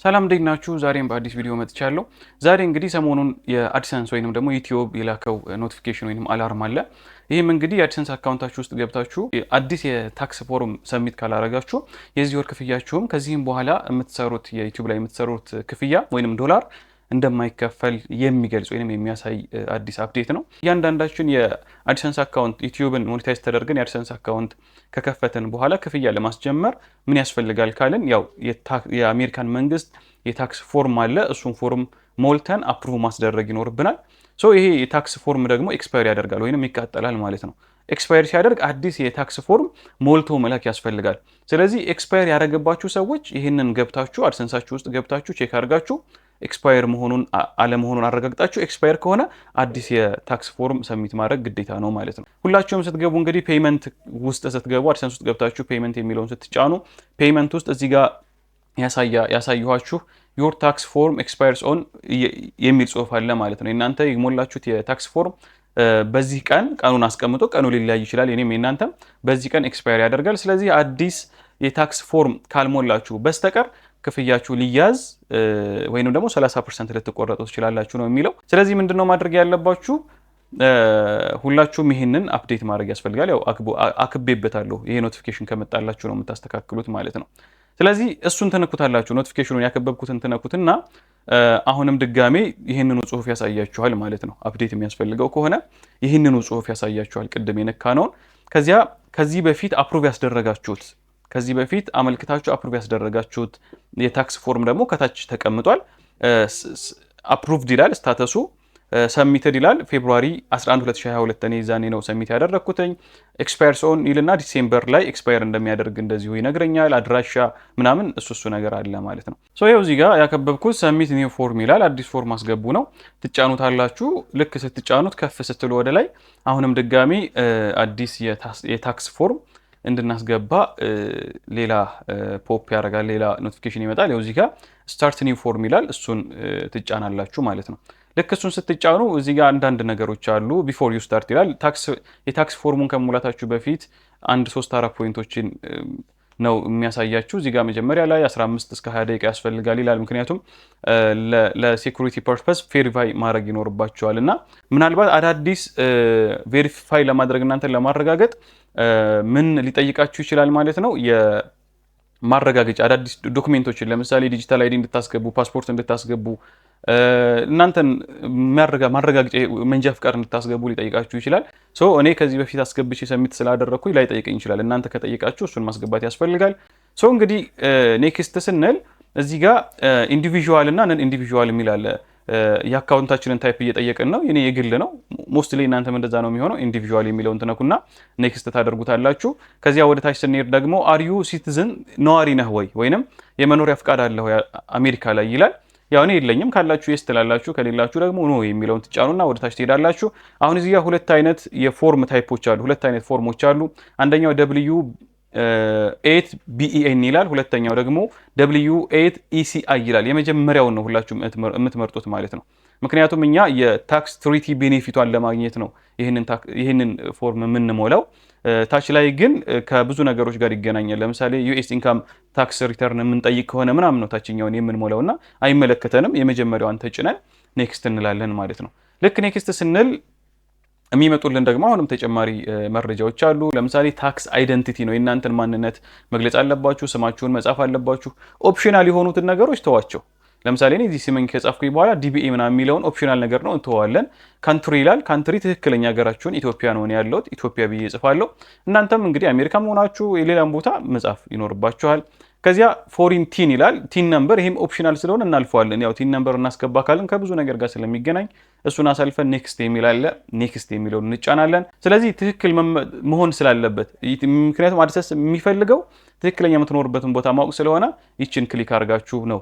ሰላም እንዴት ናችሁ? ዛሬም በአዲስ ቪዲዮ መጥቻለሁ። ዛሬ እንግዲህ ሰሞኑን የአድሰንስ ወይንም ደግሞ ዩቲዩብ የላከው ኖቲፊኬሽን ወይንም አላርም አለ። ይህም እንግዲህ የአድሰንስ አካውንታችሁ ውስጥ ገብታችሁ አዲስ የታክስ ፎርም ሰሚት ካላረጋችሁ የዚህ ወር ክፍያችሁም ከዚህም በኋላ የምትሰሩት የዩቲዩብ ላይ የምትሰሩት ክፍያ ወይንም ዶላር እንደማይከፈል የሚገልጽ ወይንም የሚያሳይ አዲስ አፕዴት ነው። እያንዳንዳችን የአድሰንስ አካውንት ዩቲዩብን ሞኔታይዝ ተደርገን የአድሰንስ አካውንት ከከፈትን በኋላ ክፍያ ለማስጀመር ምን ያስፈልጋል ካልን ያው የአሜሪካን መንግስት የታክስ ፎርም አለ። እሱን ፎርም ሞልተን አፕሩቭ ማስደረግ ይኖርብናል። ይሄ የታክስ ፎርም ደግሞ ኤክስፓየር ያደርጋል ወይንም ይቃጠላል ማለት ነው። ኤክስፓየር ሲያደርግ አዲስ የታክስ ፎርም ሞልቶ መላክ ያስፈልጋል። ስለዚህ ኤክስፓየር ያደረገባችሁ ሰዎች ይህንን ገብታችሁ አድሰንሳችሁ ውስጥ ገብታችሁ ቼክ አድርጋችሁ ኤክስፓየር መሆኑን አለመሆኑን አረጋግጣችሁ ኤክስፓየር ከሆነ አዲስ የታክስ ፎርም ሰሚት ማድረግ ግዴታ ነው ማለት ነው። ሁላችሁም ስትገቡ እንግዲህ ፔይመንት ውስጥ ስትገቡ አድሰንስ ውስጥ ገብታችሁ ፔይመንት የሚለውን ስትጫኑ ፔይመንት ውስጥ እዚህ ጋር ያሳየኋችሁ ዮር ታክስ ፎርም ኤክስፓየርስ ኦን የሚል ጽሁፍ አለ ማለት ነው። እናንተ የሞላችሁት የታክስ ፎርም በዚህ ቀኑን አስቀምጦ ቀኑ ሊለያይ ይችላል። እኔም እናንተም በዚህ ቀን ኤክስፓየር ያደርጋል። ስለዚህ አዲስ የታክስ ፎርም ካልሞላችሁ በስተቀር ክፍያችሁ ሊያዝ ወይንም ደግሞ 30% ልትቆረጡ ትችላላችሁ ነው የሚለው። ስለዚህ ምንድነው ማድረግ ያለባችሁ? ሁላችሁም ይሄንን አፕዴት ማድረግ ያስፈልጋል። ያው አክቤበታለሁ። ይሄ ኖቲፊኬሽን ከመጣላችሁ ነው የምታስተካክሉት ማለት ነው። ስለዚህ እሱን ትነኩታላችሁ። ኖቲፊኬሽኑን ያከበብኩትን ትነኩትና አሁንም ድጋሜ ይህንኑ ጽሁፍ ያሳያችኋል ማለት ነው። አፕዴት የሚያስፈልገው ከሆነ ይህንኑ ጽሁፍ ያሳያችኋል ቅድም የነካነውን። ከዚህ በፊት አፕሩቭ ያስደረጋችሁት ከዚህ በፊት አመልክታችሁ አፕሩቭ ያስደረጋችሁት የታክስ ፎርም ደግሞ ከታች ተቀምጧል። አፕሩቭድ ይላል ስታተሱ፣ ሰሚትድ ይላል ፌብሩዋሪ 11 2022 እኔ ዛኔ ነው ሰሚት ያደረግኩትኝ። ኤክስፓየርስ ኦን ይልና ዲሴምበር ላይ ኤክስፓየር እንደሚያደርግ እንደዚሁ ይነግረኛል። አድራሻ ምናምን እሱ ነገር አለ ማለት ነው። ይኸው እዚህ ጋር ያከበብኩት ሰሚት ኒው ፎርም ይላል። አዲስ ፎርም አስገቡ ነው። ትጫኑታላችሁ። ልክ ስትጫኑት ከፍ ስትሉ ወደ ላይ አሁንም ድጋሚ አዲስ የታክስ ፎርም እንድናስገባ ሌላ ፖፕ ያደርጋል፣ ሌላ ኖቲፊኬሽን ይመጣል። ይኸው እዚህ ጋር ስታርት ኒው ፎርም ይላል። እሱን ትጫናላችሁ ማለት ነው። ልክ እሱን ስትጫኑ እዚህ ጋር አንዳንድ ነገሮች አሉ። ቢፎር ዩ ስታርት ይላል። የታክስ ፎርሙን ከመሙላታችሁ በፊት 1-3-4 ፖይንቶችን ነው የሚያሳያችሁ። እዚህ ጋር መጀመሪያ ላይ 15 እስከ 20 ደቂቃ ያስፈልጋል ይላል። ምክንያቱም ለሴኩሪቲ ፐርፐስ ቬሪፋይ ማድረግ ይኖርባቸዋል እና ምናልባት አዳዲስ ቬሪፋይ ለማድረግ እናንተን ለማረጋገጥ ምን ሊጠይቃችሁ ይችላል ማለት ነው። የማረጋገጫ አዳዲስ ዶክሜንቶችን ለምሳሌ ዲጂታል አይዲ እንድታስገቡ፣ ፓስፖርት እንድታስገቡ፣ እናንተን ማረጋገጫ መንጃ ፍቃድ እንድታስገቡ ሊጠይቃችሁ ይችላል። እኔ ከዚህ በፊት አስገብቼ ሰሚት ስላደረኩኝ ላይጠይቀኝ ይችላል። እናንተ ከጠይቃችሁ እሱን ማስገባት ያስፈልጋል። እንግዲህ ኔክስት ስንል እዚህ ጋር ኢንዲቪዥዋል እና ነን ኢንዲቪዥዋል የሚል አለ። የአካውንታችንን ታይፕ እየጠየቅን ነው። የኔ የግል ነው። ሞስትሊ እናንተም እንደዛ ነው የሚሆነው። ኢንዲቪዥዋል የሚለውን ትነኩና ኔክስት ታደርጉታላችሁ። ከዚያ ወደ ታች ስንሄድ ደግሞ አርዩ ሲቲዝን ነዋሪ ነህ ወይ ወይንም የመኖሪያ ፍቃድ አለህ አሜሪካ ላይ ይላል። ያው እኔ የለኝም፣ ካላችሁ የስ ትላላችሁ፣ ከሌላችሁ ደግሞ ኖ የሚለውን ትጫኑና ወደ ታች ትሄዳላችሁ። አሁን እዚህ ጋር ሁለት አይነት የፎርም ታይፖች አሉ። ሁለት አይነት ፎርሞች አሉ። አንደኛው W8BEN ይላል። ሁለተኛው ደግሞ W8ECI ይላል። የመጀመሪያውን ነው ሁላችሁም የምትመርጡት ማለት ነው። ምክንያቱም እኛ የታክስ ትሪቲ ቤኔፊቷን ለማግኘት ነው ይህንን ፎርም የምንሞላው። ታች ላይ ግን ከብዙ ነገሮች ጋር ይገናኛል። ለምሳሌ ዩኤስ ኢንካም ታክስ ሪተርን የምንጠይቅ ከሆነ ምናምን ነው ታችኛውን የምንሞላው እና አይመለከተንም። የመጀመሪያዋን ተጭነን ኔክስት እንላለን ማለት ነው። ልክ ኔክስት ስንል የሚመጡልን ደግሞ አሁንም ተጨማሪ መረጃዎች አሉ። ለምሳሌ ታክስ አይደንቲቲ ነው። የእናንተን ማንነት መግለጽ አለባችሁ። ስማችሁን መጻፍ አለባችሁ። ኦፕሽናል የሆኑትን ነገሮች ተዋቸው። ለምሳሌ እኔ እዚህ ስመኝ ከጻፍኩኝ በኋላ ዲቢኤ ምናምን የሚለውን ኦፕሽናል ነገር ነው እንተዋለን። ካንትሪ ይላል። ካንትሪ ትክክለኛ ሀገራችሁን ኢትዮጵያ ነው ያለሁት፣ ኢትዮጵያ ብዬ እጽፋለሁ። እናንተም እንግዲህ አሜሪካ መሆናችሁ የሌላም ቦታ መጻፍ ይኖርባችኋል። ከዚያ ፎሪን ቲን ይላል። ቲን ነምበር፣ ይሄም ኦፕሽናል ስለሆነ እናልፈዋለን። ያው ቲን ነምበር እናስገባ ካልን ከብዙ ነገር ጋር ስለሚገናኝ እሱን አሳልፈን ኔክስት የሚል አለ። ኔክስት የሚለውን እንጫናለን። ስለዚህ ትክክል መሆን ስላለበት፣ ምክንያቱም አድሰንስ የሚፈልገው ትክክለኛ የምትኖርበትን ቦታ ማወቅ ስለሆነ ይችን ክሊክ አድርጋችሁ ነው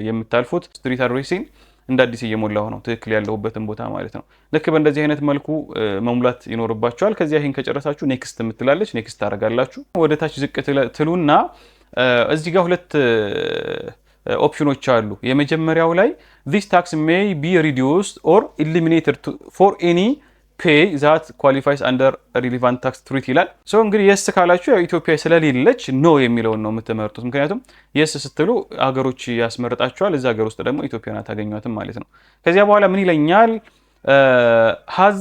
የምታልፉት። ስትሪት አድሬሲን እንደ አዲስ እየሞላሁ ነው፣ ትክክል ያለሁበትን ቦታ ማለት ነው። ልክ በእንደዚህ አይነት መልኩ መሙላት ይኖርባችኋል። ከዚያ ይህን ከጨረሳችሁ ኔክስት የምትላለች ኔክስት ታደርጋላችሁ። ወደ ታች ዝቅ ትሉና እዚህ ጋር ሁለት ኦፕሽኖች አሉ። የመጀመሪያው ላይ this tax may be reduced or eliminated for any ፔይ ዛት ኳሊፋይስ አንደር ሪሊቫንት ታክስ ትሪት ይላል። ሶ እንግዲህ የስ ካላችሁ ያው ኢትዮጵያ ስለሌለች ኖ የሚለውን ነው የምትመርጡት። ምክንያቱም የስ ስትሉ ሀገሮች ያስመርጣችኋል። እዛ ሀገር ውስጥ ደግሞ ኢትዮጵያን አታገኟትም ማለት ነው። ከዚያ በኋላ ምን ይለኛል? ሃዝ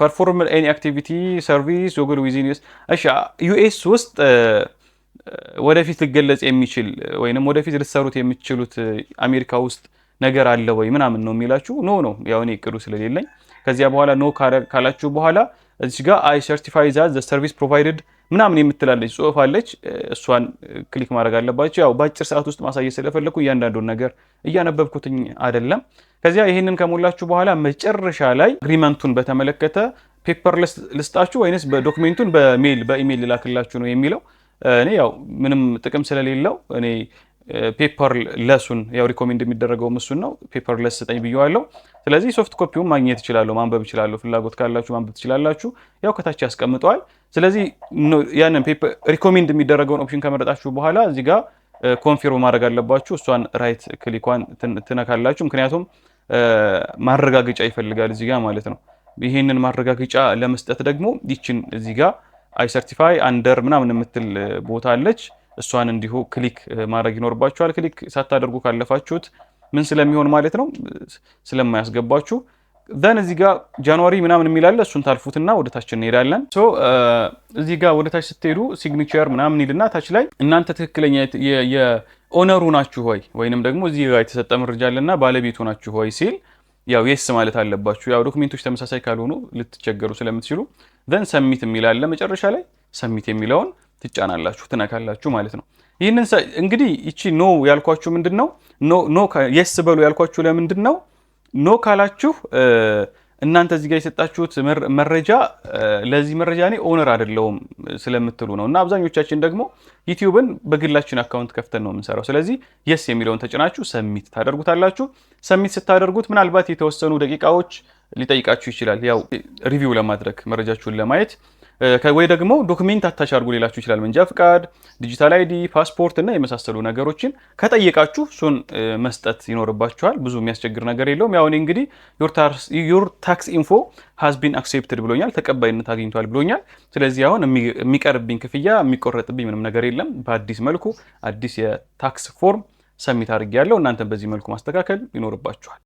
ፐርፎርምድ ኤኒ አክቲቪቲ ሰርቪስ ዞግል ዊዚን ዩኤስ። እሺ ዩኤስ ውስጥ ወደፊት ሊገለጽ የሚችል ወይንም ወደፊት ልትሰሩት የምትችሉት አሜሪካ ውስጥ ነገር አለ ወይ ምናምን ነው የሚላችሁ። ኖ ነው ያው እኔ እቅዱ ስለሌለኝ። ከዚያ በኋላ ኖ ካላችሁ በኋላ እዚህ ጋር አይ ሰርቲፋይ ዛት ዘ ሰርቪስ ፕሮቫይደድ ምናምን የምትላለች ጽሁፍ አለች። እሷን ክሊክ ማድረግ አለባችሁ። ያው በአጭር ሰዓት ውስጥ ማሳየት ስለፈለኩ እያንዳንዱን ነገር እያነበብኩትኝ አይደለም። ከዚያ ይሄንን ከሞላችሁ በኋላ መጨረሻ ላይ አግሪመንቱን በተመለከተ ፔፐር ልስጣችሁ ወይንስ በዶክሜንቱን በኢሜይል ልላክላችሁ ነው የሚለው። እኔ ያው ምንም ጥቅም ስለሌለው እኔ ፔፐር ለሱን ያው ሪኮሜንድ የሚደረገው እሱን ነው። ፔፐር ለስ ስጠኝ ብየዋለሁ። ስለዚህ ሶፍት ኮፒውን ማግኘት ይችላሉ፣ ማንበብ ይችላሉ። ፍላጎት ካላችሁ ማንበብ ትችላላችሁ። ያው ከታች ያስቀምጠዋል። ስለዚህ ያንን ፔፐር ሪኮሜንድ የሚደረገውን ኦፕሽን ከመረጣችሁ በኋላ እዚህ ጋር ኮንፊርም ማድረግ አለባችሁ። እሷን ራይት ክሊኳን ትነካላችሁ። ምክንያቱም ማረጋገጫ ይፈልጋል እዚህ ጋር ማለት ነው። ይሄንን ማረጋገጫ ለመስጠት ደግሞ ይችን እዚህ ጋር አይ ሰርቲፋይ አንደር ምናምን የምትል ቦታ አለች። እሷን እንዲሁ ክሊክ ማድረግ ይኖርባችኋል። ክሊክ ሳታደርጉ ካለፋችሁት ምን ስለሚሆን ማለት ነው ስለማያስገባችሁ ዘን እዚህ ጋር ጃንዋሪ ምናምን የሚላለ እሱን ታልፉትና ወደ ታች እንሄዳለን። ሶ እዚህ ጋር ወደ ታች ስትሄዱ ሲግኒቸር ምናምን ይልና ታች ላይ እናንተ ትክክለኛ የኦነሩ ናችሁ ሆይ ወይንም ደግሞ እዚህ ጋር የተሰጠ መረጃ አለና ባለቤቱ ናችሁ ሆይ ሲል ያው የስ ማለት አለባችሁ። ያው ዶክሜንቶች ተመሳሳይ ካልሆኑ ልትቸገሩ ስለምትችሉ ዘን ሰሚት የሚላለ መጨረሻ ላይ ሰሚት የሚለውን ትጫናላችሁ ትነካላችሁ ማለት ነው። ይህንን እንግዲህ ይቺ ኖ ያልኳችሁ ምንድን ነው? ኖ የስ በሉ ያልኳችሁ ለምንድን ነው? ኖ ካላችሁ እናንተ እዚህ ጋር የሰጣችሁት መረጃ ለዚህ መረጃ እኔ ኦነር አይደለሁም ስለምትሉ ነው። እና አብዛኞቻችን ደግሞ ዩቲዩብን በግላችን አካውንት ከፍተን ነው የምንሰራው። ስለዚህ የስ የሚለውን ተጭናችሁ ሰሚት ታደርጉታላችሁ። ሰሚት ስታደርጉት ምናልባት የተወሰኑ ደቂቃዎች ሊጠይቃችሁ ይችላል። ያው ሪቪው ለማድረግ መረጃችሁን ለማየት ወይ ደግሞ ዶክሜንት አታች አድርጉ ሊላችሁ ይችላል። መንጃ ፍቃድ፣ ዲጂታል አይዲ፣ ፓስፖርት እና የመሳሰሉ ነገሮችን ከጠየቃችሁ እሱን መስጠት ይኖርባችኋል። ብዙ የሚያስቸግር ነገር የለውም። ያው እኔ እንግዲህ ዩር ታክስ ኢንፎ ሃዝ ቢን አክሴፕትድ ብሎኛል፣ ተቀባይነት አግኝቷል ብሎኛል። ስለዚህ አሁን የሚቀርብኝ ክፍያ የሚቆረጥብኝ ምንም ነገር የለም። በአዲስ መልኩ አዲስ የታክስ ፎርም ሰሚት አድርጌያለሁ። እናንተም በዚህ መልኩ ማስተካከል ይኖርባችኋል።